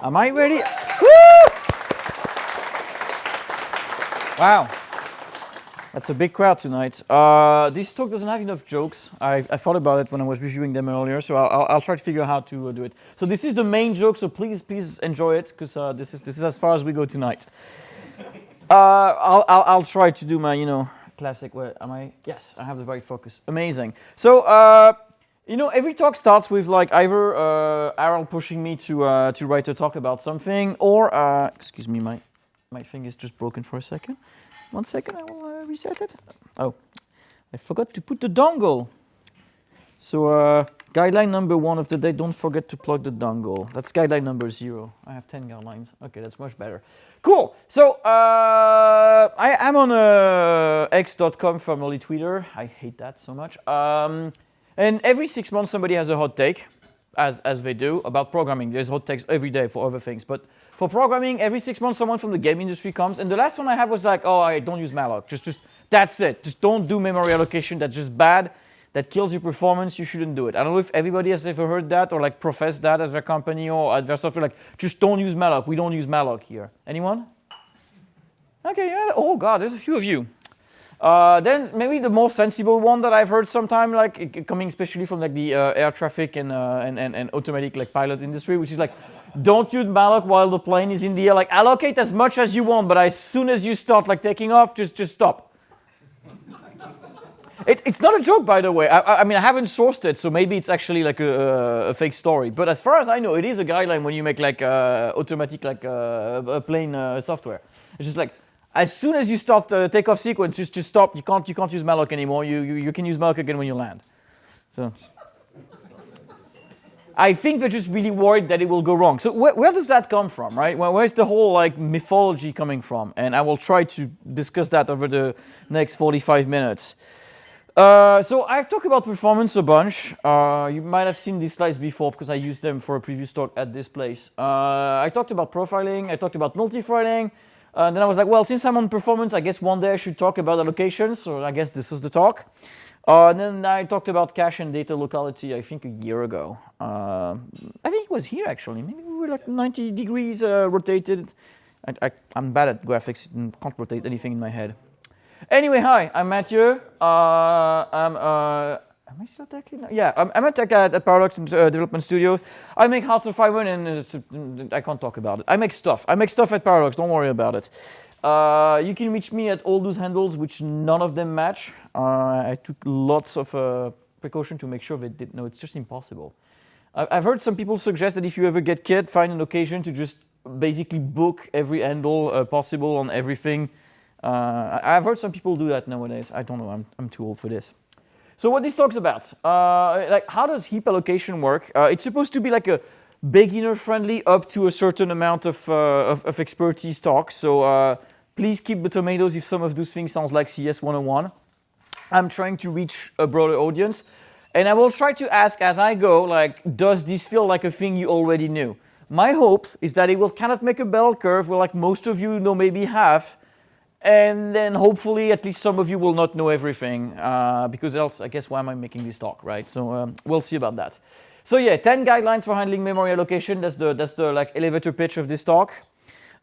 Am I ready? Woo! Wow. That's a big crowd tonight. This talk doesn't have enough jokes. I thought about it when I was reviewing them earlier, so I'll try to figure out how to do it. So this is the main joke, so please enjoy it, because this is as far as we go tonight. I'll try to do my, classic, where am I? Yes, I have the right focus. Amazing. So, every talk starts with like either Harold pushing me to write a talk about something, or, excuse me, my thing is just broken for a second. 1 second, I will reset it. Oh, I forgot to put the dongle. So guideline number 1 of the day, don't forget to plug the dongle. That's guideline number 0. I have 10 guidelines. Okay, that's much better. Cool. So I am on x.com, formerly Twitter. I hate that so much. And every 6 months somebody has a hot take, as they do, about programming. There's hot takes every day for other things. But for programming, every 6 months someone from the game industry comes. And the last one I had was like, I don't use malloc. Just that's it. Just don't do memory allocation. That's just bad. That kills your performance. You shouldn't do it. I don't know if everybody has ever heard that or like professed that at their company or at their software. Like, just don't use malloc. We don't use malloc here. Anyone? Okay, yeah. Oh God, there's a few of you. Then maybe the more sensible one that I've heard sometime, like coming especially from like the air traffic and automatic like pilot industry, which is like, don't use malloc while the plane is in the air. Like allocate as much as you want, but as soon as you start like taking off, just stop. It's not a joke, by the way. I mean, I haven't sourced it, so maybe it's actually like a fake story. But as far as I know, it is a guideline when you make like automatic like a plane software. It's just like, as soon as you start the takeoff sequence, just stop. You can't use malloc anymore. You can use malloc again when you land. So I think they're just really worried that it will go wrong. So where does that come from, right? Where's the whole like mythology coming from? And I will try to discuss that over the next 45 minutes. So I've talked about performance a bunch. You might have seen these slides before because I used them for a previous talk at this place. I talked about profiling. I talked about multi-threading. Then I was like, well, since I'm on performance, I guess one day I should talk about allocations. So I guess this is the talk. And then I talked about cache and data locality, I think a year ago. I think it was here, actually. Maybe we were like 90 degrees rotated. I'm bad at graphics and can't rotate anything in my head. Anyway, hi, I'm Mathieu. Am I still tech lead? Yeah, I'm a tech at Paradox Development Studio. I make Hearts of Iron and I can't talk about it. I make stuff at Paradox, don't worry about it. You can reach me at all those handles, which none of them match. I took lots of precaution to make sure they did. No, it's just impossible. I've heard some people suggest that if you ever get kid, find an occasion to just basically book every handle possible on everything. I've heard some people do that nowadays. I don't know, I'm too old for this. So what this talks about, like how does heap allocation work? It's supposed to be like a beginner-friendly up to a certain amount of expertise talk. So please keep the tomatoes if some of those things sounds like CS 101. I'm trying to reach a broader audience. And I will try to ask as I go, like, does this feel like a thing you already knew? My hope is that it will kind of make a bell curve where like most of you know maybe half. And then hopefully at least some of you will not know everything, because else I guess why am I making this talk, right? So we'll see about that. So yeah, 10 guidelines for handling memory allocation. That's the like elevator pitch of this talk.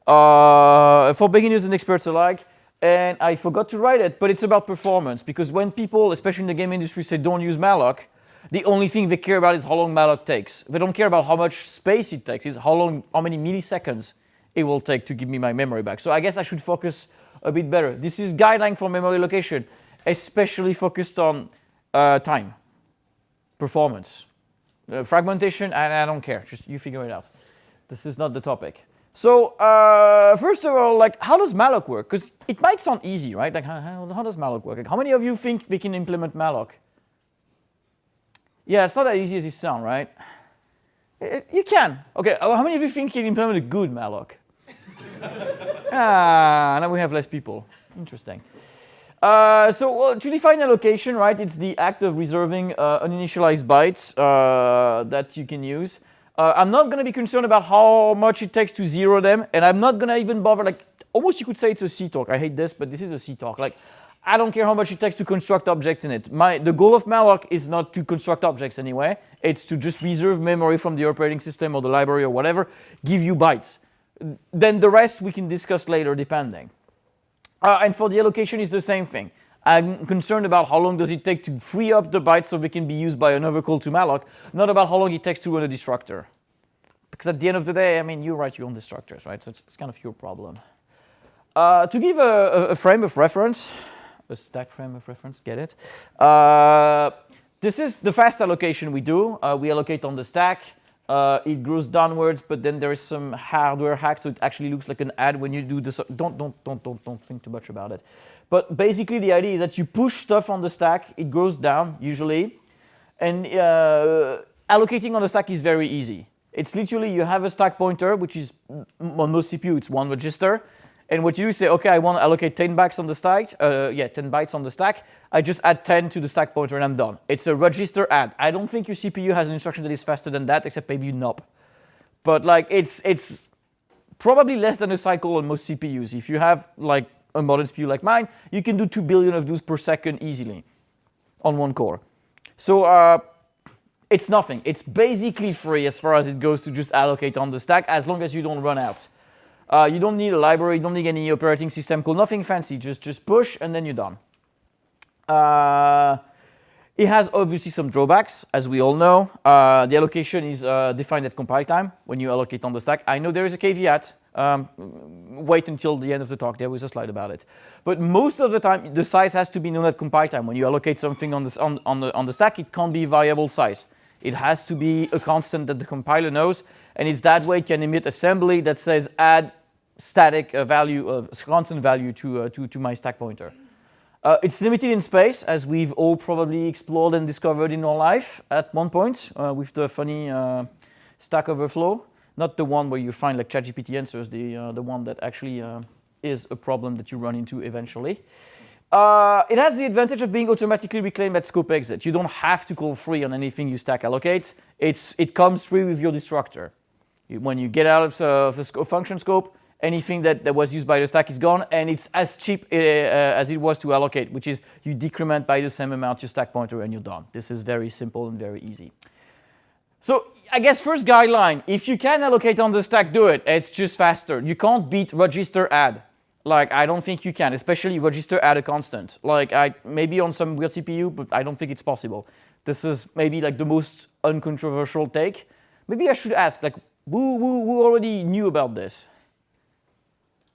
For beginners and experts alike. And I forgot to write it, but it's about performance, because when people, especially in the game industry, say don't use malloc, the only thing they care about is how long malloc takes. They don't care about how much space it takes, it's how many milliseconds it will take to give me my memory back. So I guess I should focus a bit better. This is guideline for memory allocation, especially focused on time, performance, fragmentation, and I don't care. Just you figure it out. This is not the topic. So first of all, like, how does malloc work? Because it might sound easy, right? Like, how does malloc work? Like, how many of you think we can implement malloc? Yeah, it's not that easy as it sounds, right? You can. Okay, how many of you think you can implement a good malloc? Now we have less people. Interesting. So to define allocation, right, it's the act of reserving uninitialized bytes that you can use. I'm not going to be concerned about how much it takes to zero them, and I'm not going to even bother, like, almost you could say it's a C talk. I hate this, but this is a C talk. Like, I don't care how much it takes to construct objects in it. The goal of malloc is not to construct objects anyway. It's to just reserve memory from the operating system or the library or whatever, give you bytes. Then the rest we can discuss later depending. And for the allocation, it's the same thing. I'm concerned about how long does it take to free up the bytes so they can be used by another call to malloc, not about how long it takes to run a destructor. Because at the end of the day, I mean, you write your own destructors, right? So it's kind of your problem. To give a frame of reference, a stack frame of reference, get it? This is the fast allocation we do. We allocate on the stack. It grows downwards, but then there is some hardware hack, so it actually looks like an add when you do this. Don't think too much about it. But basically, the idea is that you push stuff on the stack. It goes down usually, and allocating on the stack is very easy. It's literally you have a stack pointer, which is on most CPU it's one register, and what you do is say, okay, I want to allocate 10 bytes on the stack. 10 bytes on the stack. I just add 10 to the stack pointer and I'm done. It's a register add. I don't think your CPU has an instruction that is faster than that, except maybe NOP. But like it's probably less than a cycle on most CPUs. If you have like a modern CPU like mine, you can do 2 billion of those per second easily on one core. So it's nothing. It's basically free as far as it goes to just allocate on the stack, as long as you don't run out. You don't need a library, you don't need any operating system call, nothing fancy, just push and then you're done. It has obviously some drawbacks, as we all know. The allocation is defined at compile time when you allocate on the stack. I know there is a caveat. Wait until the end of the talk, there was a slide about it. But most of the time, the size has to be known at compile time. When you allocate something on the stack, it can't be variable size. It has to be a constant that the compiler knows, and it's that way it can emit assembly that says add static value of constant value to my stack pointer. It's limited in space, as we've all probably explored and discovered in our life at one point with the funny Stack Overflow. Not the one where you find like ChatGPT answers, the one that actually is a problem that you run into eventually. It has the advantage of being automatically reclaimed at scope exit. You don't have to call free on anything you stack allocate. It comes free with your destructor. When you get out of the function scope, anything that was used by the stack is gone, and it's as cheap as it was to allocate, which is you decrement by the same amount your stack pointer and you're done. This is very simple and very easy. So I guess first guideline, if you can allocate on the stack, do it. It's just faster. You can't beat register add. Like, I don't think you can, especially register add a constant. Like, maybe on some weird CPU, but I don't think it's possible. This is maybe like the most uncontroversial take. Maybe I should ask, like, who already knew about this?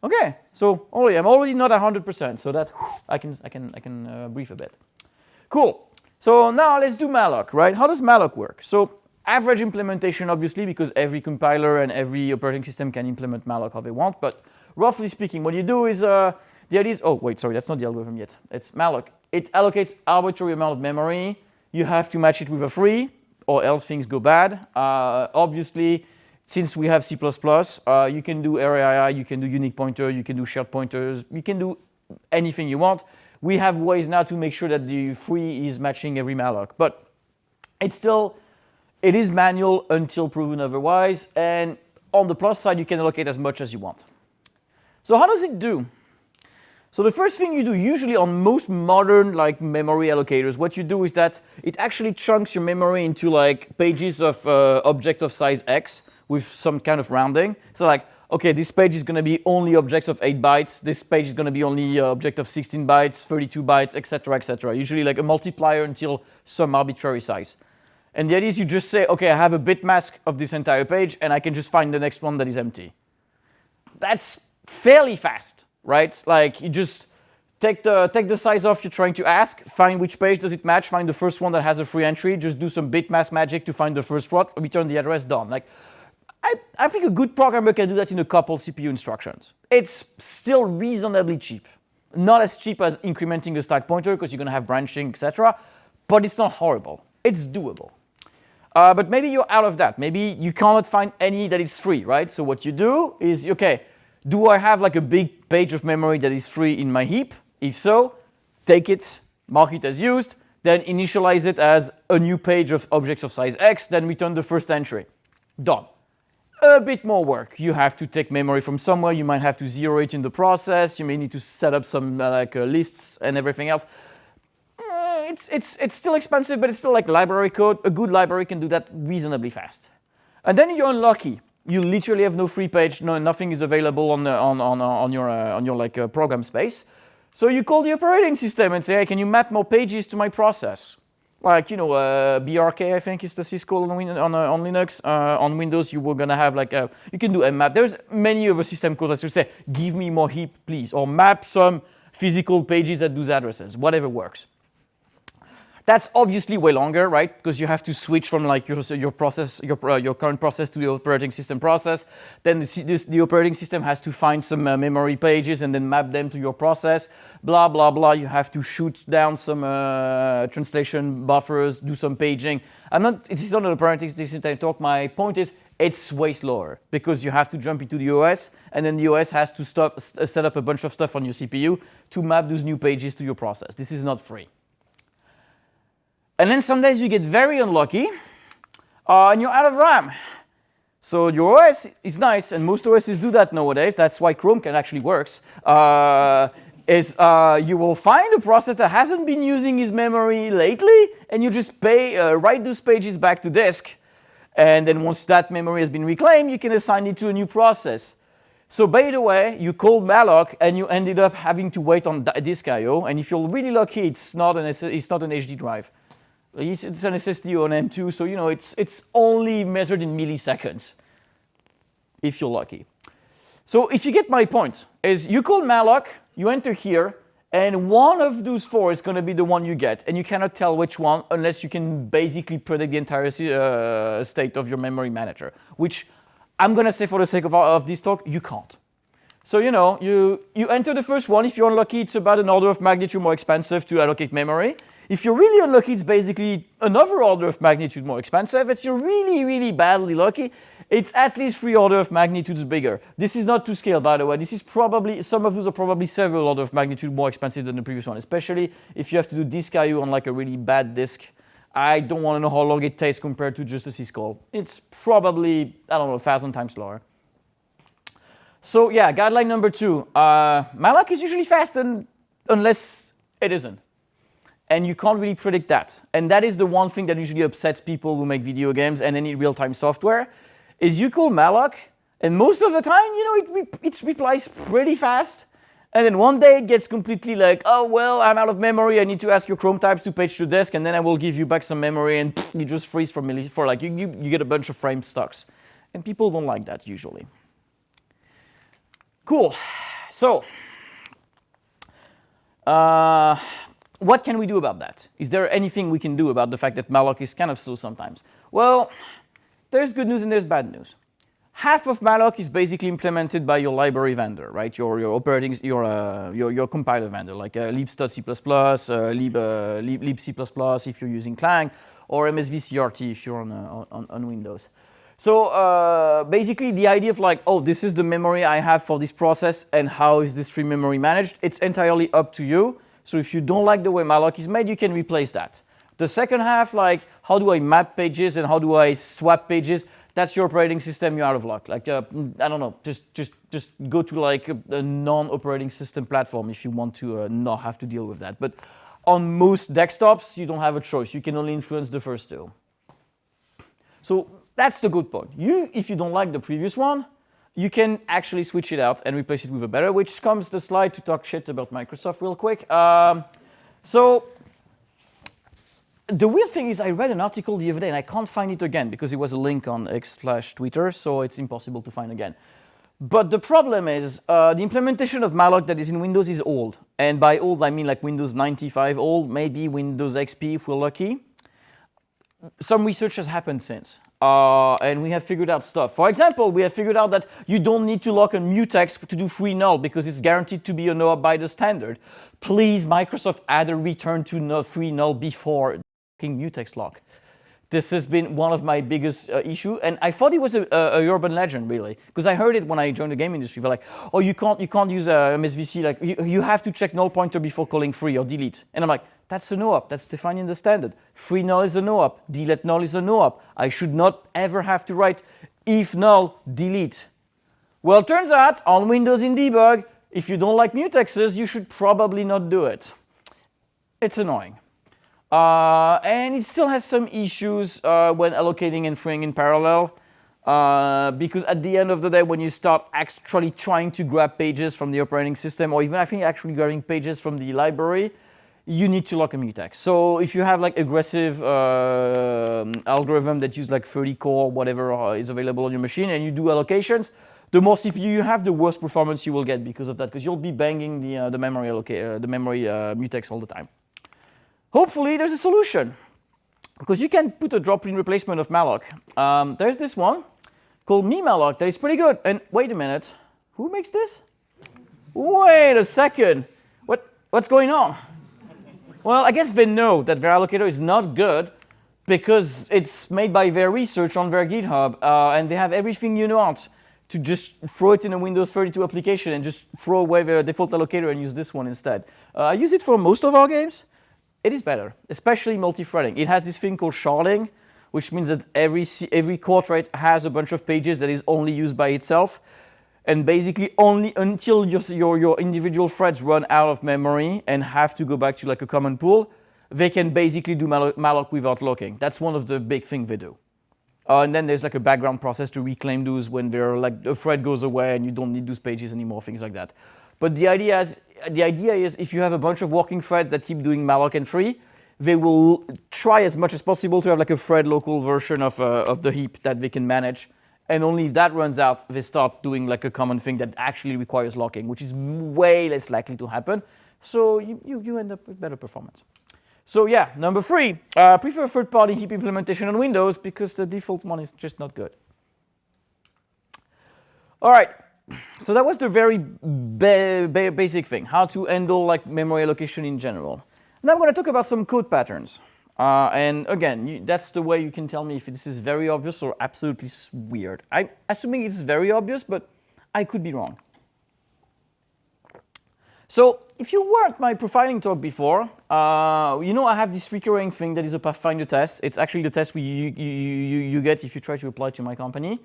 Okay, so I'm already not 100%, so that's I can brief a bit. Cool. So now let's do malloc, right? How does malloc work? So average implementation, obviously, because every compiler and every operating system can implement malloc how they want. But roughly speaking, what you do is the idea is that's not the algorithm yet. It's malloc. It allocates arbitrary amount of memory. You have to match it with a free, or else things go bad. Obviously, since we have C++, you can do array, you can do unique pointer, you can do shared pointers, you can do anything you want. We have ways now to make sure that the free is matching every malloc, but it is manual until proven otherwise, and on the plus side, you can allocate as much as you want. So how does it do? So the first thing you do, usually on most modern like memory allocators, what you do is that it actually chunks your memory into like pages of objects of size X, with some kind of rounding. So like, okay, this page is going to be only objects of 8 bytes. This page is going to be only object of 16 bytes, 32 bytes, etc., etc. Usually like a multiplier until some arbitrary size. And the idea is you just say, okay, I have a bit mask of this entire page, and I can just find the next one that is empty. That's fairly fast, right? Like you just take the size off you're trying to ask, find which page does it match, find the first one that has a free entry, just do some bit mask magic to find the first one, return the address, done. Like, I think a good programmer can do that in a couple CPU instructions. It's still reasonably cheap. Not as cheap as incrementing a stack pointer because you're going to have branching, etc. But it's not horrible. It's doable. But maybe you're out of that. Maybe you cannot find any that is free, right? So what you do is, okay, do I have like a big page of memory that is free in my heap? If so, take it, mark it as used, then initialize it as a new page of objects of size X, then return the first entry. Done. a bit more work. You have to take memory from somewhere. You might have to zero it in the process. You may need to set up some lists and everything else. It's still expensive, but it's still like library code. A good library can do that reasonably fast. And then you're unlucky. You literally have no free page. Nothing is available on your program space. So you call the operating system and say, hey, can you map more pages to my process? Like, BRK, I think is the syscall on Linux. On Windows, you were going to have you can do mmap. There's many other system calls that should say, give me more heap, please. Or map some physical pages at those addresses, whatever works. That's obviously way longer, right? Because you have to switch from like your process, your current process to the operating system process. Then the operating system has to find some memory pages and then map them to your process. Blah blah blah. You have to shoot down some translation buffers, do some paging. This is not an operating system talk. My point is, it's way slower because you have to jump into the OS, and then the OS has to set up a bunch of stuff on your CPU to map those new pages to your process. This is not free. And then some days you get very unlucky and you're out of RAM. So your OS is nice, and most OSs do that nowadays. That's why Chrome can actually works. You will find a process that hasn't been using its memory lately, and you just write those pages back to disk. And then once that memory has been reclaimed, you can assign it to a new process. So by the way, you called malloc and you ended up having to wait on disk I/O. And if you're really lucky, it's not an HD drive. It's an SSD or an M2, so it's only measured in milliseconds, if you're lucky. So if you get my point, is you call malloc, you enter here, and one of those four is going to be the one you get, and you cannot tell which one unless you can basically predict the entire state of your memory manager, which I'm going to say for the sake of this talk, you can't. So you enter the first one. If you're unlucky, it's about an order of magnitude more expensive to allocate memory. If you're really unlucky, it's basically another order of magnitude more expensive. If you're really, really badly lucky, it's at least 3 orders of magnitudes bigger. This is not to scale, by the way. This is probably, some of those are probably several orders of magnitude more expensive than the previous one, especially if you have to do disk I/O on like a really bad disk. I don't want to know how long it takes compared to just a syscall. It's probably, 1,000 times slower. So yeah, guideline number 2. Malloc is usually fast unless it isn't. And you can't really predict that. And that is the one thing that usually upsets people who make video games and any real-time software, is you call malloc, and most of the time, it replies pretty fast. And then one day it gets completely like, oh, well, I'm out of memory. I need to ask your Chrome types to page to disk, and then I will give you back some memory, and you just freeze for you get a bunch of frame stocks. And people don't like that usually. Cool. So, what can we do about that? Is there anything we can do about the fact that malloc is kind of slow sometimes? Well, there's good news and there's bad news. Half of malloc is basically implemented by your library vendor, right? Your compiler vendor, like libc.c++, libc++ if you're using Clang, or MSVCRT if you're on Windows. So basically the idea of like, oh, this is the memory I have for this process and how is this free memory managed, it's entirely up to you. So if you don't like the way malloc is made, you can replace that. The second half, like how do I map pages and how do I swap pages, that's your operating system, you're out of luck. Like, I don't know, just go to like a non-operating system platform if you want to not have to deal with that. But on most desktops, you don't have a choice. You can only influence the first two. So that's the good point. If you don't like the previous one, you can actually switch it out and replace it with a better, which comes the slide to talk shit about Microsoft real quick. So the weird thing is I read an article the other day and I can't find it again because it was a link on X/Twitter, so it's impossible to find again. But the problem is the implementation of malloc that is in Windows is old. And by old, I mean like Windows 95 old, maybe Windows XP if we're lucky. Some research has happened since, and we have figured out stuff. For example, we have figured out that you don't need to lock a mutex to do free null because it's guaranteed to be a no-op by the standard. Please, Microsoft, add a return to free null before mutex lock. This has been one of my biggest issue, and I thought it was a urban legend, really, because I heard it when I joined the game industry. They're like, oh, you can't use MSVC, like you have to check null pointer before calling free or delete. And I'm like, that's a no-op. That's defined in the standard. Free null is a no-op. Delete null is a no-op. I should not ever have to write if null, delete. Well, it turns out on Windows in debug, if you don't like mutexes, you should probably not do it. It's annoying. And it still has some issues when allocating and freeing in parallel. Because at the end of the day, when you start actually trying to grab pages from the operating system, or even I think actually grabbing pages from the library, you need to lock a mutex. So if you have like aggressive algorithm that use like 30 core, whatever is available on your machine, and you do allocations, the more CPU you have, the worse performance you will get because of that, because you'll be banging the memory mutex all the time. Hopefully there's a solution, because you can put a drop-in replacement of malloc. There's this one called malloc that is pretty good. And wait a minute, who makes this? Wait a second, what's going on? Well, I guess they know that their allocator is not good because it's made by their research on their GitHub, and they have everything you want to just throw it in a Windows 32 application and just throw away their default allocator and use this one instead. I use it for most of our games. It is better, especially multi-threading. It has this thing called sharding, which means that every core thread has a bunch of pages that is only used by itself. And basically only until your individual threads run out of memory and have to go back to like a common pool, they can basically do malloc without locking. That's one of the big things they do. And then there's like a background process to reclaim those when they're like a thread goes away and you don't need those pages anymore, things like that. But the idea is if you have a bunch of working threads that keep doing malloc and free, they will try as much as possible to have like a thread local version of the heap that they can manage. And only if that runs out, they start doing like a common thing that actually requires locking, which is way less likely to happen. So you end up with better performance. So yeah, number 3, prefer third-party heap implementation on Windows because the default one is just not good. All right. So that was the very basic thing, how to handle like memory allocation in general. Now I'm going to talk about some code patterns. And again, that's the way you can tell me if this is very obvious or absolutely weird. I'm assuming it's very obvious, but I could be wrong. So if you weren't my profiling talk before, you know I have this recurring thing that is a Pathfinder test. It's actually the test you get if you try to apply to my company.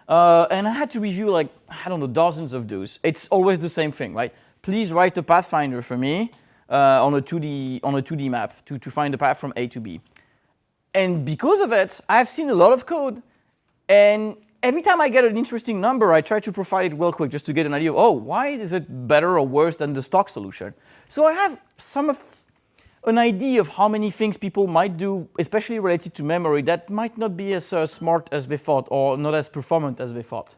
And I had to review like, I don't know, dozens of those. It's always the same thing, right? Please write a Pathfinder for me on a 2D map to find the path from A to B. And because of it, I've seen a lot of code. And every time I get an interesting number, I try to profile it real quick just to get an idea of, oh, why is it better or worse than the stock solution? So I have an idea of how many things people might do, especially related to memory, that might not be as smart as they thought or not as performant as they thought.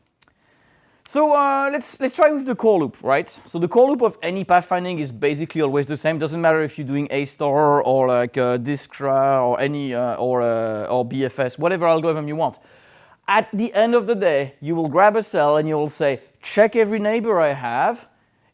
So let's try with the core loop, right? So the core loop of any pathfinding is basically always the same. Doesn't matter if you're doing A-star or like Discra or any or BFS, whatever algorithm you want. At the end of the day, you will grab a cell and you will say, check every neighbor I have.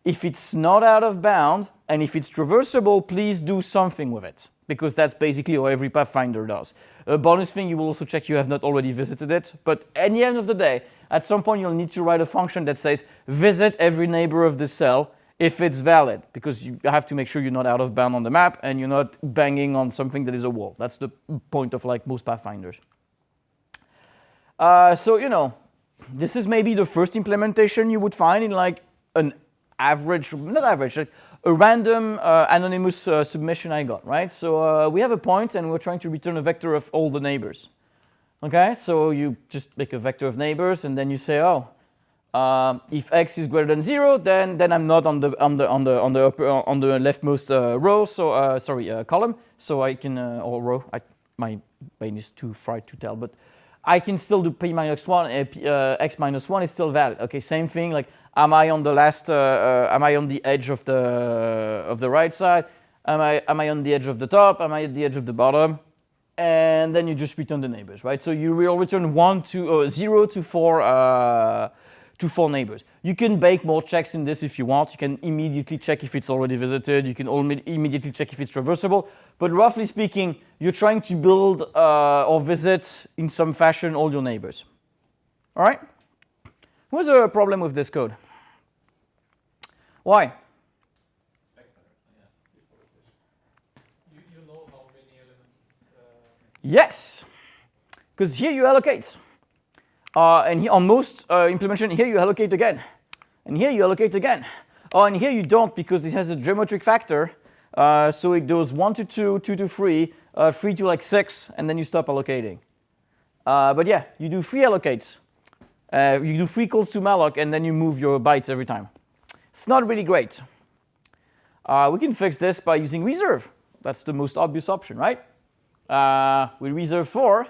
If it's not out of bound, and if it's traversable, please do something with it, because that's basically what every Pathfinder does. A bonus thing, you will also check you have not already visited it, but at the end of the day, at some point you'll need to write a function that says, visit every neighbor of the cell if it's valid, because you have to make sure you're not out of bound on the map and you're not banging on something that is a wall. That's the point of like most Pathfinders. So, you know, this is maybe the first implementation you would find in like an average, not average, like a random anonymous submission I got, right? So we have a point and we're trying to return a vector of all the neighbors. Okay, so you just make a vector of neighbors and then you say, oh, if x is greater than 0, then I'm not on the leftmost row, so column, so I can or row. My brain is too fried to tell, but I can still do p minus 1, x minus 1 is still valid. Okay, same thing, like am I on the last, am I on the edge of the right side? Am I on the edge of the top? Am I at the edge of the bottom? And then you just return the neighbors, right? So you will return 0 to 4 neighbors. You can bake more checks in this if you want. You can immediately check if it's already visited. You can immediately check if it's traversable. But roughly speaking, you're trying to build or visit in some fashion all your neighbors. All right? What's the problem with this code? Why? You know how many elements? Yes, because here you allocate. And on most implementation, here you allocate again. And here you allocate again. Oh, and here you don't because this has a geometric factor. So it goes 1 to 2, 2 to 3, 3 to like 6, and then you stop allocating. But yeah, you do 3 allocates. You do 3 calls to malloc, and then you move your bytes every time. It's not really great. We can fix this by using reserve. That's the most obvious option, right? We reserve 4,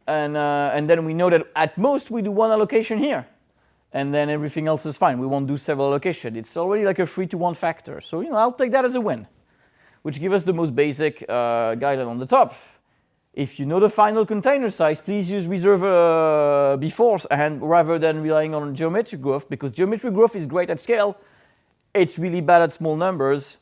and then we know that at most we do 1 allocation here. And then everything else is fine. We won't do several allocations. It's already like a 3-to-1 factor. So, I'll take that as a win, which gives us the most basic guideline on the top. If you know the final container size, please use reserve beforehand rather than relying on geometric growth, because geometric growth is great at scale. It's really bad at small numbers.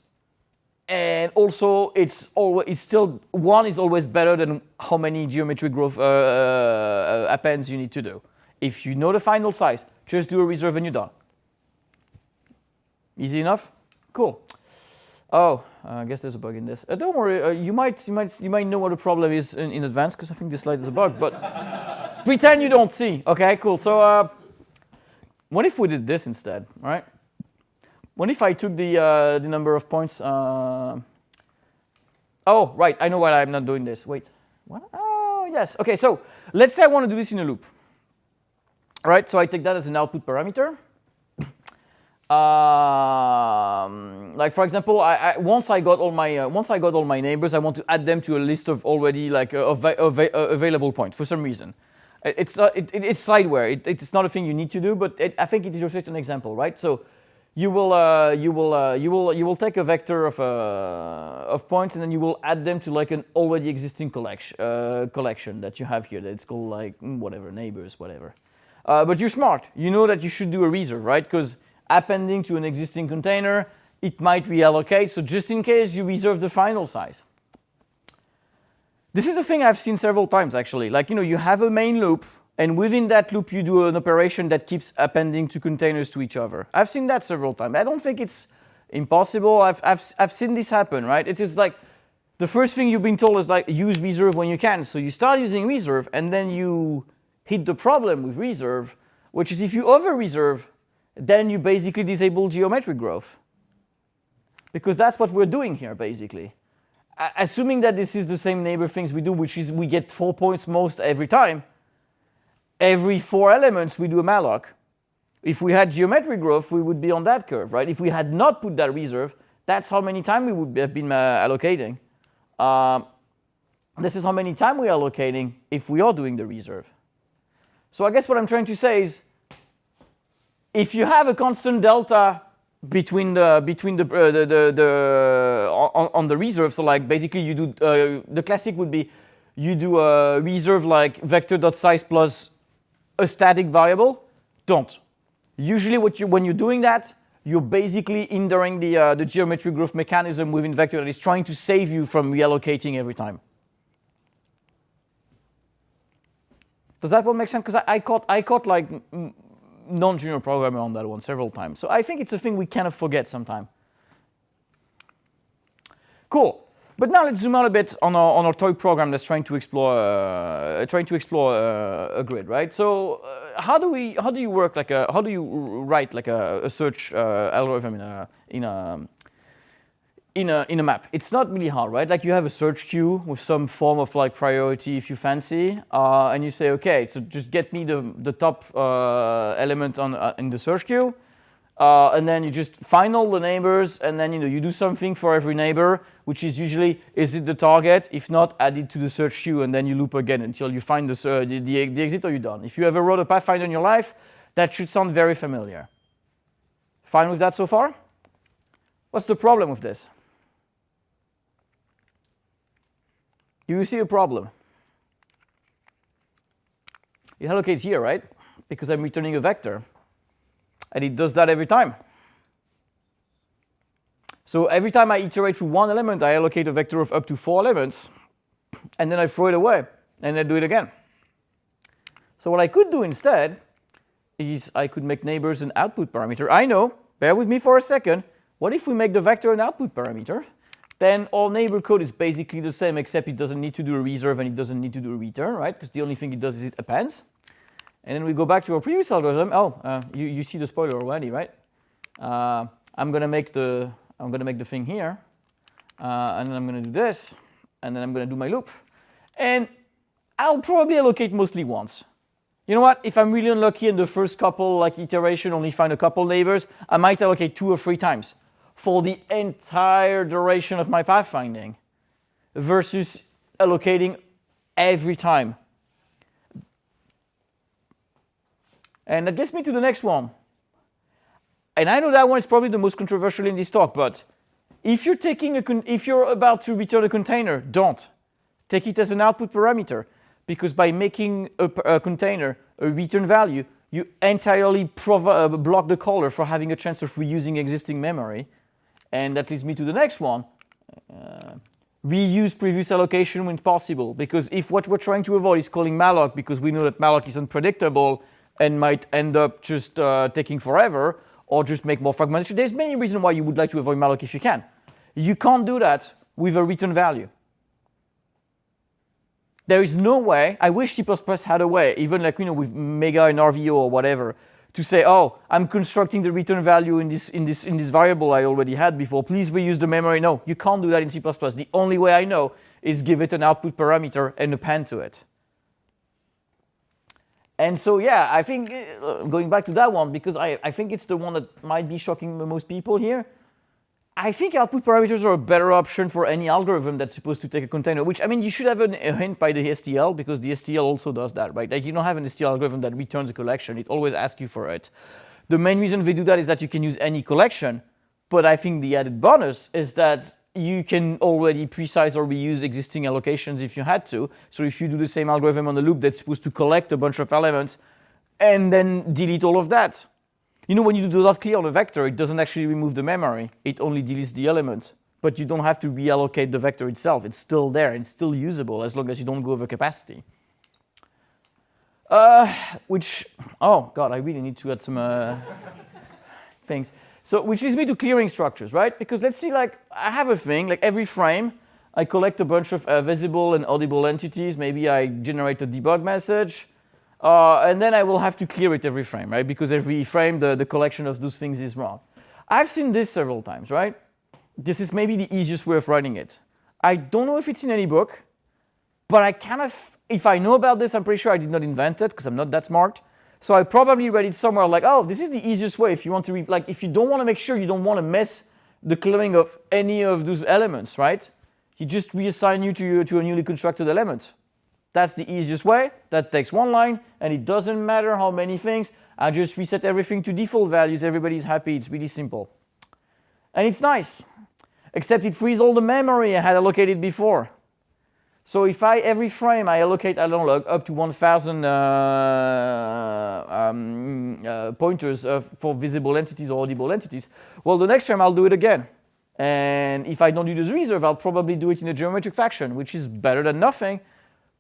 And also, it's still 1 is always better than how many geometric growth appends you need to do. If you know the final size, just do a reserve and you're done. Easy enough? Cool. Oh, I guess there's a bug in this. Don't worry, you might know what the problem is in advance, because I think this slide is a bug, but pretend you don't see. Okay, cool. So what if we did this instead, all right? What if I took the number of points? Oh, right, I know why I'm not doing this. Wait, what? Oh, yes. Okay, so let's say I want to do this in a loop. All right, so I take that as an output parameter. Like for example, once I got all my neighbors, I want to add them to a list of already like available points for some reason. It's slideware. It's not a thing you need to do, but I think it illustrates an example, right? So you will take a vector of points and then you will add them to like an already existing collection that you have here. That it's called like whatever neighbors, whatever. But you're smart. You know that you should do a reserve, right? Because appending to an existing container, it might reallocate. So just in case, you reserve the final size. This is a thing I've seen several times, actually. Like, you have a main loop, and within that loop, you do an operation that keeps appending to containers to each other. I've seen that several times. I don't think it's impossible. I've seen this happen, right? It is like the first thing you've been told is like use reserve when you can. So you start using reserve, and then you hit the problem with reserve, which is if you over-reserve, then you basically disable geometric growth. Because that's what we're doing here, basically. Assuming that this is the same neighbor things we do, which is we get 4 points most every time, every 4 elements we do a malloc. If we had geometric growth, we would be on that curve, right? If we had not put that reserve, that's how many times we would have been allocating. This is how many times we are allocating if we are doing the reserve. So I guess what I'm trying to say is, if you have a constant delta on the reserve, so like basically you do the classic would be you do a reserve like vector.size plus a static variable. Don't. Usually, when you're doing that, you're basically hindering the geometric growth mechanism within vector that is trying to save you from reallocating every time. Does that one make sense? Because I caught like non-junior programmer on that one several times. So I think it's a thing we kind of forget sometimes. Cool. But now let's zoom out a bit on our toy program that's trying to explore a grid, right? So how do you write like a search algorithm in a map? It's not really hard, right? Like you have a search queue with some form of like priority if you fancy, and you say, okay, so just get me the top element in the search queue, and then you just find all the neighbors, and then you do something for every neighbor, which is usually, is it the target? If not, add it to the search queue, and then you loop again until you find the exit or you're done. If you ever wrote a Pathfinder in your life, that should sound very familiar. Fine with that so far? What's the problem with this? You see a problem. It allocates here, right? Because I'm returning a vector. And it does that every time. So every time I iterate through one element, I allocate a vector of up to 4 elements. And then I throw it away. And I do it again. So what I could do instead is I could make neighbors an output parameter. I know, bear with me for a second. What if we make the vector an output parameter? Then all neighbor code is basically the same, except it doesn't need to do a reserve and it doesn't need to do a return, right? Because the only thing it does is it appends. And then we go back to our previous algorithm. You see the spoiler already, right? I'm gonna make the thing here, and then I'm gonna do this, and then I'm gonna do my loop, and I'll probably allocate mostly once. You know what? If I'm really unlucky and the first couple iteration only find a couple neighbors, I might allocate 2 or 3 times for the entire duration of my pathfinding, versus allocating every time. And that gets me to the next one. And I know that one is probably the most controversial in this talk, but if you're about to return a container, don't. Take it as an output parameter, because by making a container a return value, you entirely block the caller for having a chance of reusing existing memory. And that leads me to the next one. Reuse previous allocation when possible, because if what we're trying to avoid is calling malloc, because we know that malloc is unpredictable and might end up just taking forever, or just make more fragmentation. There's many reasons why you would like to avoid malloc if you can. You can't do that with a return value. There is no way. I wish C++ had a way, even with Mega and RVO or whatever, to say, oh, I'm constructing the return value in this variable I already had before. Please reuse the memory. No, you can't do that in C++. The only way I know is give it an output parameter and append to it. And so, yeah, I think, going back to that one, because I think it's the one that might be shocking the most people here, I think output parameters are a better option for any algorithm that's supposed to take a container, which, I mean, you should have a hint by the STL, because the STL also does that, right? Like, you don't have an STL algorithm that returns a collection. It always asks you for it. The main reason they do that is that you can use any collection, but I think the added bonus is that you can already precise or reuse existing allocations if you had to. So if you do the same algorithm on the loop that's supposed to collect a bunch of elements and then delete all of that. You know, when you do dot clear on a vector, it doesn't actually remove the memory. It only deletes the element. But you don't have to reallocate the vector itself. It's still there. It's still usable as long as you don't go over capacity. Oh, God, I really need to add some things. So, which leads me to clearing structures, right? Because let's see, I have a thing, every frame, I collect a bunch of visible and audible entities. Maybe I generate a debug message. And then I will have to clear it every frame, right? Because every frame, the collection of those things is wrong. I've seen this several times, right? This is maybe the easiest way of writing it. I don't know if it's in any book, but I if I know about this, I'm pretty sure I did not invent it, because I'm not that smart. So I probably read it somewhere oh, this is the easiest way if you want to if you don't want to make sure you don't want to mess the clearing of any of those elements, right? You just reassign you to a newly constructed element. That's the easiest way. That takes one line, and it doesn't matter how many things. I just reset everything to default values. Everybody's happy. It's really simple. And it's nice, except it frees all the memory I had allocated before. So if every frame I allocate along up to 1,000 pointers for visible entities or audible entities, well, the next frame I'll do it again. And if I don't do this reserve, I'll probably do it in a geometric fashion, which is better than nothing.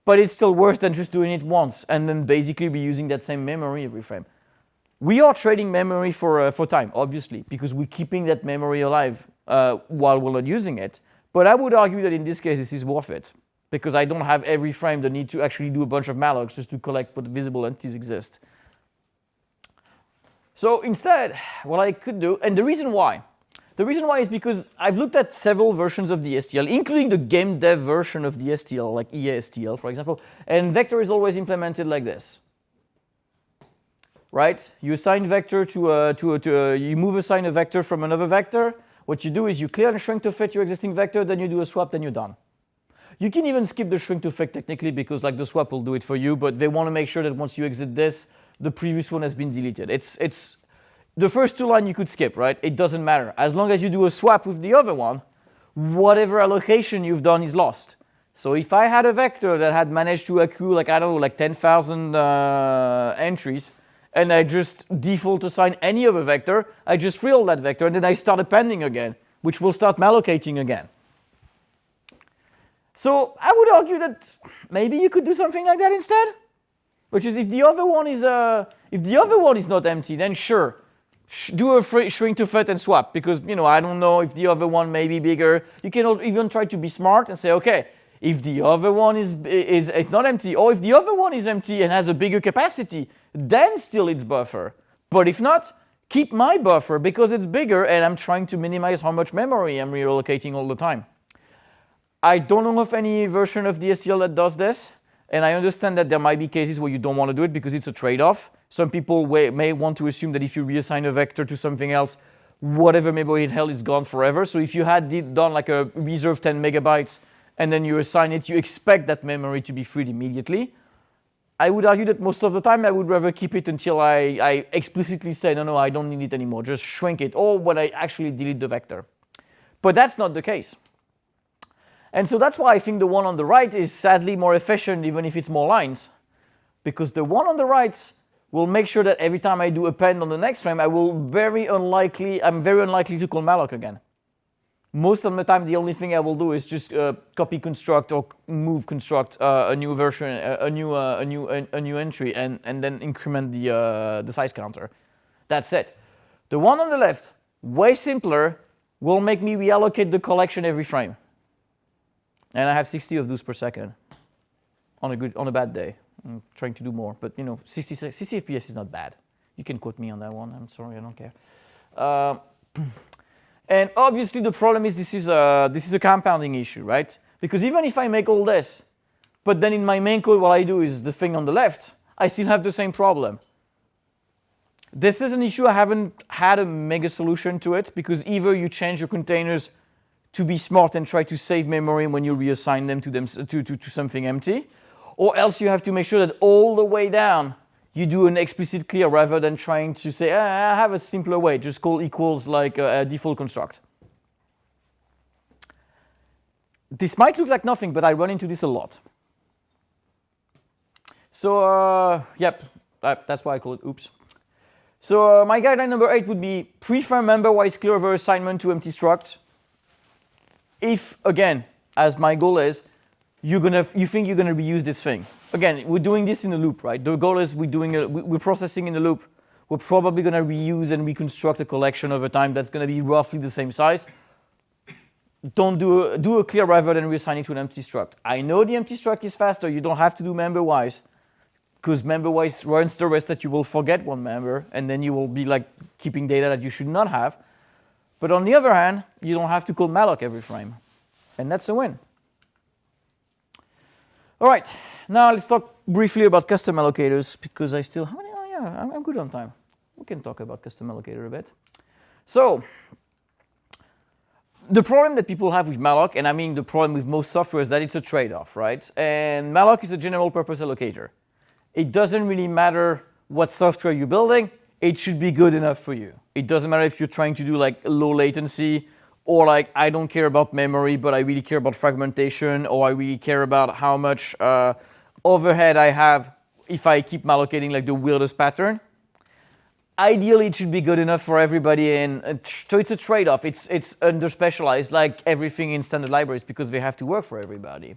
But it's still worse than just doing it once and then basically reusing that same memory every frame. We are trading memory for time, obviously, because we're keeping that memory alive while we're not using it. But I would argue that in this case, this is worth it, because I don't have every frame the need to actually do a bunch of mallocs just to collect what visible entities exist. So instead, what I could do, and the reason why is because I've looked at several versions of the STL, including the game dev version of the STL, like EA-STL, for example, and vector is always implemented like this. Right? You assign vector you assign a vector from another vector. What you do is you clear and shrink to fit your existing vector, then you do a swap, then you're done. You can even skip the shrink to fit technically, because the swap will do it for you, but they want to make sure that once you exit this, the previous one has been deleted. It's the first 2 lines you could skip, right? It doesn't matter. As long as you do a swap with the other one, whatever allocation you've done is lost. So if I had a vector that had managed to accrue 10,000 entries, and I just default assign any other vector, I just free all that vector, and then I start appending again, which will start mallocating again. So I would argue that maybe you could do something like that instead, which is if the other one is not empty, then sure, do a shrink to fit and swap, because I don't know if the other one may be bigger. You can even try to be smart and say, okay, if the other one is not empty, or if the other one is empty and has a bigger capacity, then still it's buffer. But if not, keep my buffer because it's bigger and I'm trying to minimize how much memory I'm reallocating all the time. I don't know of any version of DSTL that does this, and I understand that there might be cases where you don't want to do it because it's a trade-off. Some people may want to assume that if you reassign a vector to something else, whatever memory it held is gone forever. So if you had done like a reserve 10 megabytes and then you assign it, you expect that memory to be freed immediately. I would argue that most of the time I would rather keep it until I explicitly say, no, I don't need it anymore. Just shrink it, or when I actually delete the vector. But that's not the case. And so that's why I think the one on the right is sadly more efficient, even if it's more lines. Because the one on the right will make sure that every time I do append on the next frame, I'm very unlikely to call malloc again. Most of the time, the only thing I will do is just copy construct or move construct a new version, a new entry, and then increment the size counter. That's it. The one on the left, way simpler, will make me reallocate the collection every frame. And I have 60 of those per second on a bad day. I'm trying to do more, but 60 FPS is not bad. You can quote me on that one. I'm sorry, I don't care. And obviously the problem is this is a compounding issue, right? Because even if I make all this, but then in my main code what I do is the thing on the left, I still have the same problem. This is an issue I haven't had a mega solution to it, because either you change your containers to be smart and try to save memory when you reassign them to something empty, or else you have to make sure that all the way down you do an explicit clear rather than trying to say, I have a simpler way, just call equals like a default construct. This might look like nothing, but I run into this a lot. So, that's why I call it oops. So my guideline number 8 would be prefer member-wise clear over assignment to empty struct. If, again, as my goal is, you think you're going to reuse this thing. Again, we're doing this in a loop, right? The goal is we're processing in a loop. We're probably going to reuse and reconstruct a collection over time that's going to be roughly the same size. Don't do a clear rather than reassign it to an empty struct. I know the empty struct is faster. You don't have to do member-wise, because member-wise runs the risk that you will forget one member, and then you will be like keeping data that you should not have. But on the other hand, you don't have to call malloc every frame. And that's a win. All right, now let's talk briefly about custom allocators, because I'm good on time. We can talk about custom allocator a bit. So, the problem that people have with malloc, and I mean the problem with most software, is that it's a trade-off, right? And malloc is a general purpose allocator. It doesn't really matter what software you're building, it should be good enough for you. It doesn't matter if you're trying to do like low latency, or like I don't care about memory, but I really care about fragmentation, or I really care about how much overhead I have if I keep mallocating like the weirdest pattern. Ideally, it should be good enough for everybody, and so it's a trade-off. It's under-specialized like everything in standard libraries because they have to work for everybody.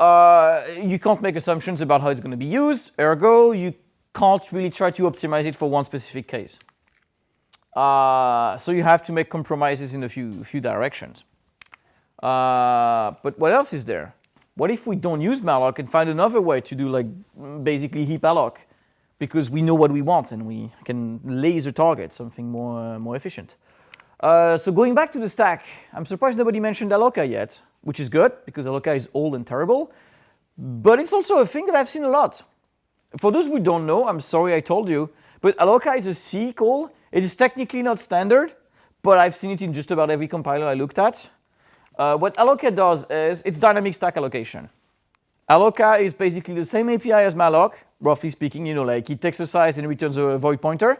You can't make assumptions about how it's going to be used, ergo you can't really try to optimize it for one specific case. So you have to make compromises in a few directions. But what else is there? What if we don't use malloc and find another way to do like basically heap alloc, because we know what we want and we can laser target something more efficient. So going back to the stack, I'm surprised nobody mentioned alloca yet, which is good because alloca is old and terrible, but it's also a thing that I've seen a lot. For those who don't know, I'm sorry I told you, but alloca is a C call. It is technically not standard, but I've seen it in just about every compiler I looked at. What alloca does is it's dynamic stack allocation. Alloca is basically the same API as malloc, roughly speaking, like it takes a size and returns a void pointer.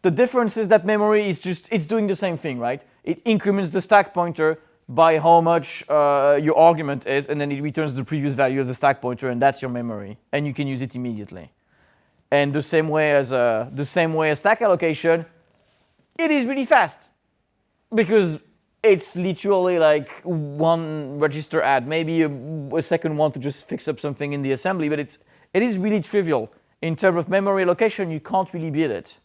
The difference is that memory is it's doing the same thing, right? It increments the stack pointer by how much your argument is, and then it returns the previous value of the stack pointer, and that's your memory, and you can use it immediately. And the same way as stack allocation, it is really fast because it's literally like one register add, maybe a second one to just fix up something in the assembly, but it is really trivial. In terms of memory allocation, you can't really beat it.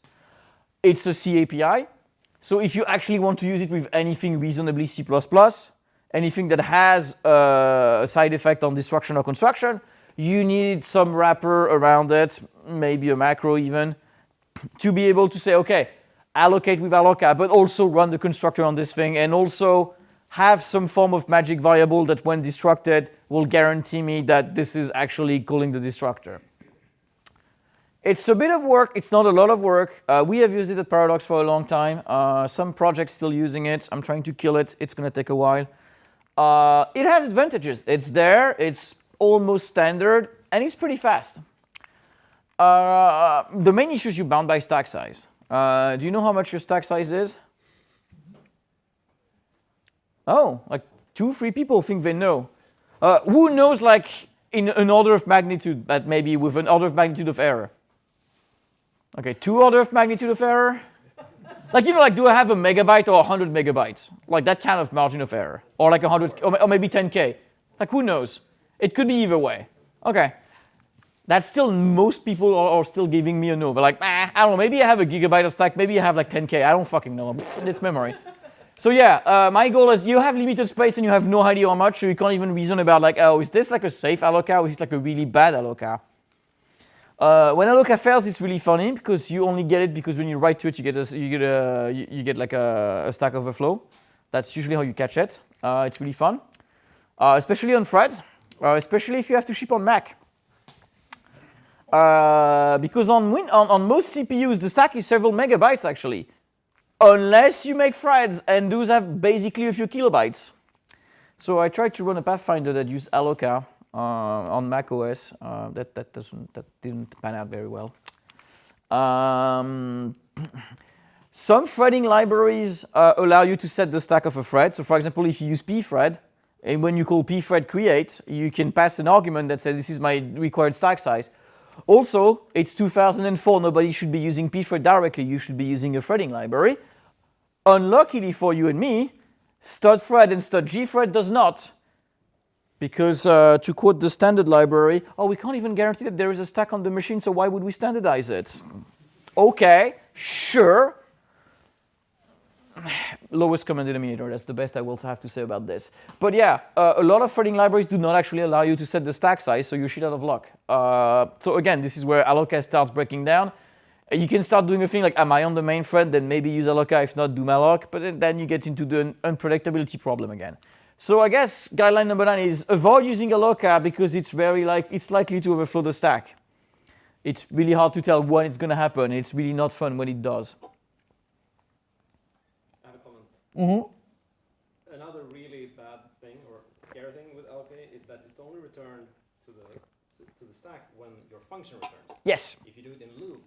It's a C API, so if you actually want to use it with anything reasonably C++, anything that has a side effect on destruction or construction, you need some wrapper around it, maybe a macro even, to be able to say, okay, allocate with alloca, but also run the constructor on this thing, and also have some form of magic variable that when destructed will guarantee me that this is actually calling the destructor. It's a bit of work, it's not a lot of work. We have used it at Paradox for a long time. Some projects still using it. I'm trying to kill it. It's going to take a while. It has advantages. It's there, it's almost standard, and it's pretty fast. The main issue is you're bound by stack size. Do you know how much your stack size is? Oh, like 2-3 people think they know. Who knows, like, in an order of magnitude, that maybe with an order of magnitude of error? Okay, 2 order of magnitude of error? Like, you know, like, do I have a megabyte or 100 megabytes? Like, that kind of margin of error. Or like 100, or maybe 10K. Like, who knows? It could be either way. Okay. That's still, most people are still giving me a no. They're like, I don't know, maybe I have a gigabyte of stack, maybe I have like 10K. I don't fucking know. It's memory. So yeah, my goal is you have limited space and you have no idea how much, so you can't even reason about like, oh, is this like a safe alloca or is it like a really bad alloca? When alloca fails, it's really funny because you only get it because when you write to it, you get like a stack overflow. That's usually how you catch it. It's really fun, especially on threads, especially if you have to ship on Mac. Because on most CPUs, the stack is several megabytes actually. Unless you make threads, and those have basically a few kilobytes. So I tried to run a Pathfinder that used alloca on Mac OS. That didn't pan out very well. Some threading libraries allow you to set the stack of a thread. So for example, if you use pthread, and when you call pthread create, you can pass an argument that says this is my required stack size. Also, it's 2004, nobody should be using pthread directly, you should be using a threading library. Unluckily for you and me, studthread and studgthread does not. Because to quote the standard library, oh, we can't even guarantee that there is a stack on the machine, so why would we standardize it? Okay, sure. Lowest common denominator, that's the best I will have to say about this. But yeah, a lot of threading libraries do not actually allow you to set the stack size, so you're shit out of luck. So again, this is where alloca starts breaking down. You can start doing a thing like, am I on the main thread? Then maybe use alloca, if not, do malloc. But then you get into the unpredictability problem again. So I guess guideline number 9 is avoid using alloca because it's it's likely to overflow the stack. It's really hard to tell when it's going to happen. It's really not fun when it does. Mm-hmm. Another really bad thing or scary thing with allocate is that it's only returned to the stack when your function returns. Yes. If you do it in loop,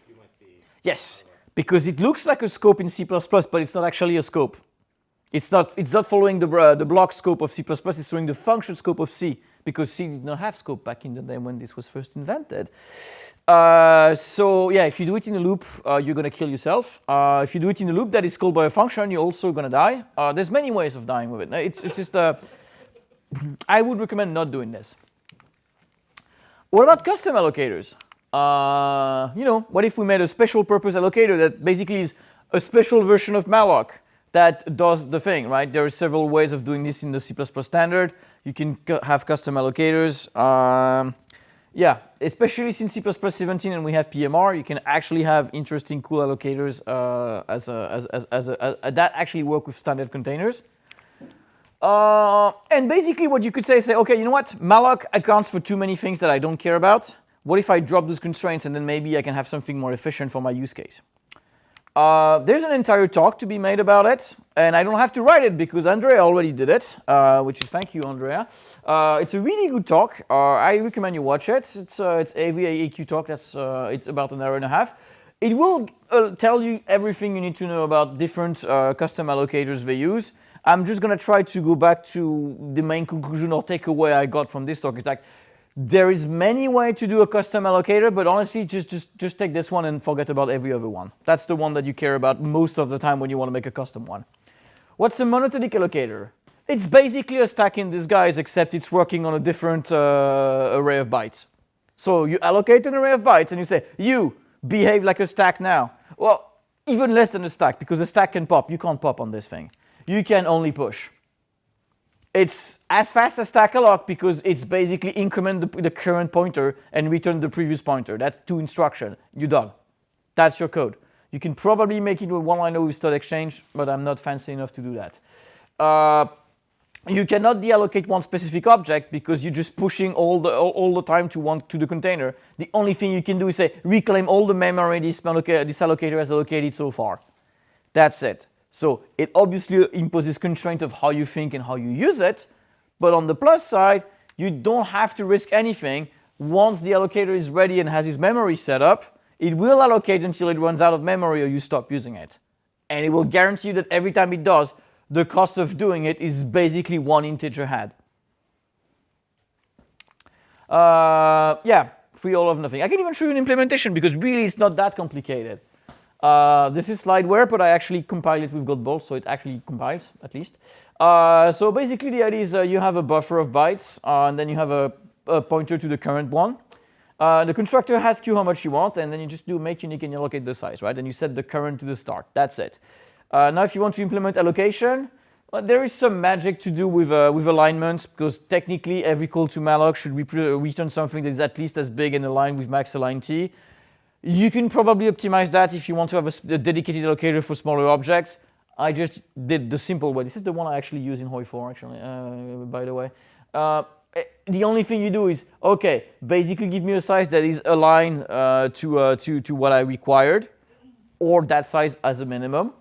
you might be. Yes, because it looks like a scope in C++, but it's not actually a scope. It's not following the block scope of C++. It's following the function scope of C because C did not have scope back in the day when this was first invented. So yeah, if you do it in a loop, you're going to kill yourself. If you do it in a loop that is called by a function, you're also going to die. There's many ways of dying with it. It's just, I would recommend not doing this. What about custom allocators? What if we made a special purpose allocator that basically is a special version of malloc that does the thing, right? There are several ways of doing this in the C++ standard. You can have custom allocators. Yeah, especially since C++ 17 and we have PMR, you can actually have interesting, cool allocators that actually work with standard containers. And basically what you could say, okay, you know what? Malloc accounts for too many things that I don't care about. What if I drop those constraints and then maybe I can have something more efficient for my use case? There's an entire talk to be made about it, and I don't have to write it because Andrea already did it, which is thank you, Andrea. It's a really good talk. I recommend you watch it. It's AVAEQ talk. It's about an hour and a half. It will tell you everything you need to know about different custom allocators they use. I'm just going to try to go back to the main conclusion or takeaway I got from this talk. It's like, there is many ways to do a custom allocator, but honestly, just take this one and forget about every other one. That's the one that you care about most of the time when you want to make a custom one. What's a monotonic allocator? It's basically a stack in disguise, except it's working on a different array of bytes. So you allocate an array of bytes and you say, you behave like a stack now. Well, even less than a stack, because a stack can pop. You can't pop on this thing. You can only push. It's as fast as stack alloc because it's basically increment the current pointer and return the previous pointer. That's 2 instructions. You're done. That's your code. You can probably make it with one-liner with state exchange, but I'm not fancy enough to do that. You cannot deallocate one specific object because you're just pushing all the time to the container. The only thing you can do is say reclaim all the memory this allocator has allocated so far. That's it. So it obviously imposes constraint of how you think and how you use it, but on the plus side, you don't have to risk anything. Once the allocator is ready and has its memory set up, it will allocate until it runs out of memory or you stop using it. And it will guarantee you that every time it does, the cost of doing it is basically 1 integer head. Yeah, free all of nothing. I can even show you an implementation because really it's not that complicated. This is slideware, but I actually compiled it with Godbolt, so it actually compiles at least. So basically the idea is you have a buffer of bytes, and then you have a pointer to the current one. The constructor asks you how much you want, and then you just do make unique and you allocate the size, right? And you set the current to the start. That's it. Now, if you want to implement allocation, there is some magic to do with alignment, because technically every call to malloc should return something that is at least as big and aligned with max align t. You can probably optimize that if you want to have a dedicated allocator for smaller objects. I just did the simple way. This is the one I actually use in Hoi 4, actually, by the way. The only thing you do is, okay, basically give me a size that is aligned to what I required, or that size as a minimum.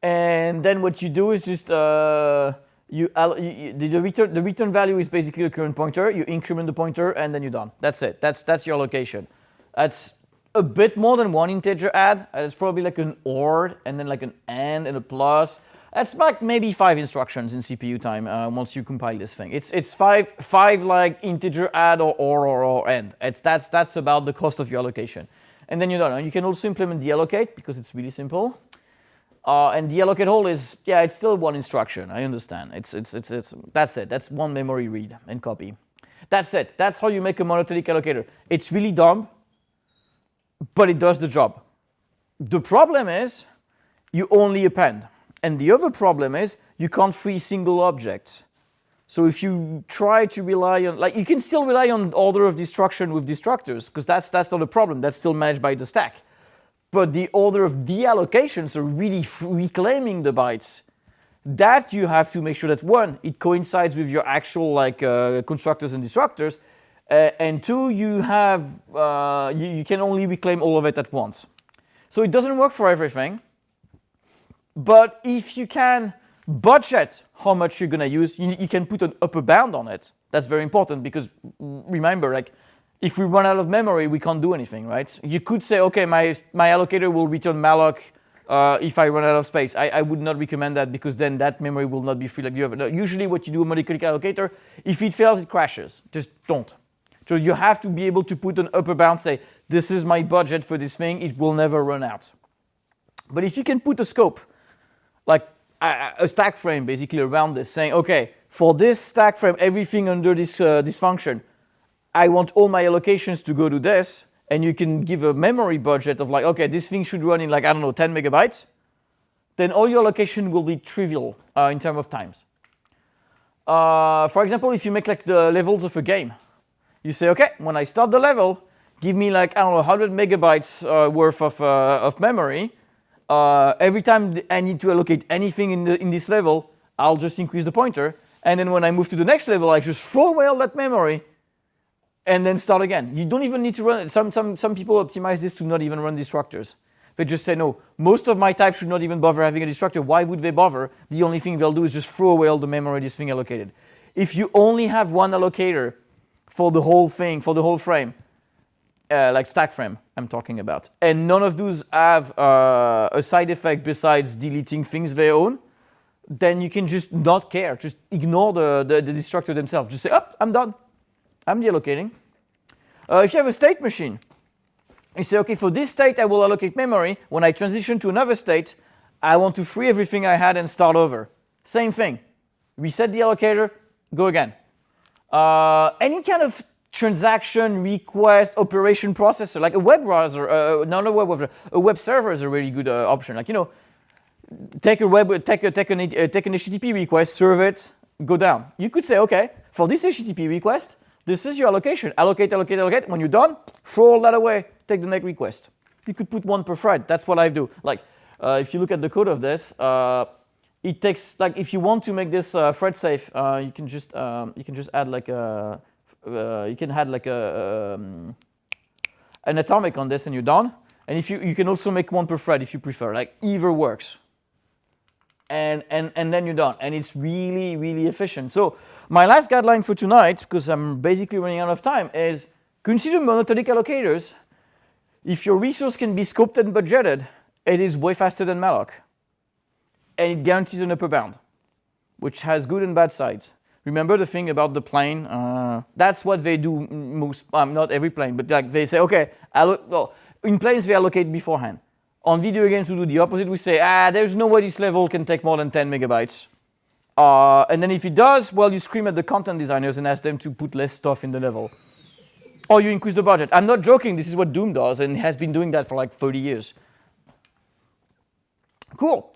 And then what you do is just the return value is basically the current pointer. You increment the pointer, and then you're done. That's it. That's your allocation. That's a bit more than 1 integer add. It's probably like an OR, and then like an AND and a plus. That's like maybe 5 instructions in CPU time once you compile this thing. It's five like integer add or AND. That's about the cost of your allocation. And then you're done. You can also implement deallocate because it's really simple. And deallocate all is, yeah, it's still 1 instruction. I understand. That's it. That's 1 memory read and copy. That's it. That's how you make a monotonic allocator. It's really dumb, but it does the job. The problem is you only append. And the other problem is you can't free single objects. So if you try to rely on, like, you can still rely on order of destruction with destructors, because that's not a problem. That's still managed by the stack. But the order of deallocations are really reclaiming the bytes. That you have to make sure that 1, it coincides with your actual constructors and destructors, and 2, you have you can only reclaim all of it at once. So it doesn't work for everything. But if you can budget how much you're going to use, you can put an upper bound on it. That's very important because remember, like, if we run out of memory, we can't do anything, right? You could say, okay, my allocator will return malloc if I run out of space. I would not recommend that because then that memory will not be free like you have. No, usually what you do a monotonic allocator, if it fails, it crashes. Just don't. So you have to be able to put an upper bound, say, this is my budget for this thing, it will never run out. But if you can put a scope, like a stack frame basically around this, saying, okay, for this stack frame, everything under this function, I want all my allocations to go to this, and you can give a memory budget of like, okay, this thing should run in like, I don't know, 10 megabytes, then all your allocation will be trivial in terms of times. For example, if you make like the levels of a game, you say, okay, when I start the level, give me like, I don't know, 100 megabytes worth of memory. Every time I need to allocate anything in this level, I'll just increase the pointer. And then when I move to the next level, I just throw away all that memory and then start again. You don't even need to run. Some people optimize this to not even run destructors. They just say, no, most of my types should not even bother having a destructor. Why would they bother? The only thing they'll do is just throw away all the memory this thing allocated. If you only have 1 allocator for the whole thing, for the whole frame, like stack frame I'm talking about, and none of those have a side effect besides deleting things they own, then you can just not care. Just ignore the destructor themselves. Just say, oh, I'm done. I'm deallocating. If you have a state machine, you say, okay, for this state I will allocate memory. When I transition to another state, I want to free everything I had and start over. Same thing. Reset the allocator, go again. Any kind of transaction, request, operation processor, like a web browser, not a web browser, a web server is a really good option. Like, take an HTTP request, serve it, go down. You could say, okay, for this HTTP request, this is your allocation. Allocate, allocate, allocate. When you're done, throw all that away. Take the next request. You could put one per thread. That's what I do. Like, if you look at the code of this, it takes, like, if you want to make this thread safe, you can just add like a, an atomic on this, and you're done. And if you can also make one per thread if you prefer. Like, either works. And then you're done. And it's really, really efficient. So my last guideline for tonight, because I'm basically running out of time, is consider monotonic allocators. If your resource can be scoped and budgeted, it is way faster than malloc. And it guarantees an upper bound, which has good and bad sides. Remember the thing about the plane? That's what they do most, not every plane, but like they say, okay, well, in planes they allocate beforehand. On video games we do the opposite. We say, there's no way this level can take more than 10 megabytes. And then if it does, well, you scream at the content designers and ask them to put less stuff in the level. Or you increase the budget. I'm not joking, this is what Doom does, and has been doing that for like 30 years. Cool.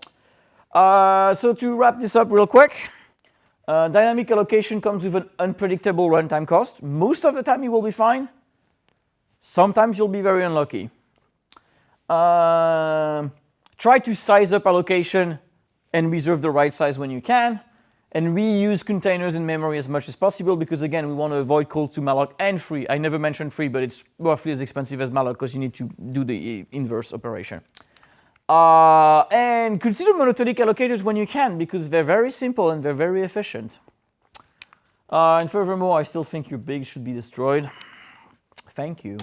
So to wrap this up real quick, dynamic allocation comes with an unpredictable runtime cost. Most of the time you will be fine. Sometimes you'll be very unlucky. Try to size up allocation and reserve the right size when you can. And reuse containers in memory as much as possible, because again, we want to avoid calls to malloc and free. I never mentioned free, but it's roughly as expensive as malloc because you need to do the inverse operation. And consider monotonic allocators when you can, because they're very simple and they're very efficient. And furthermore, I still think your big should be destroyed. Thank you.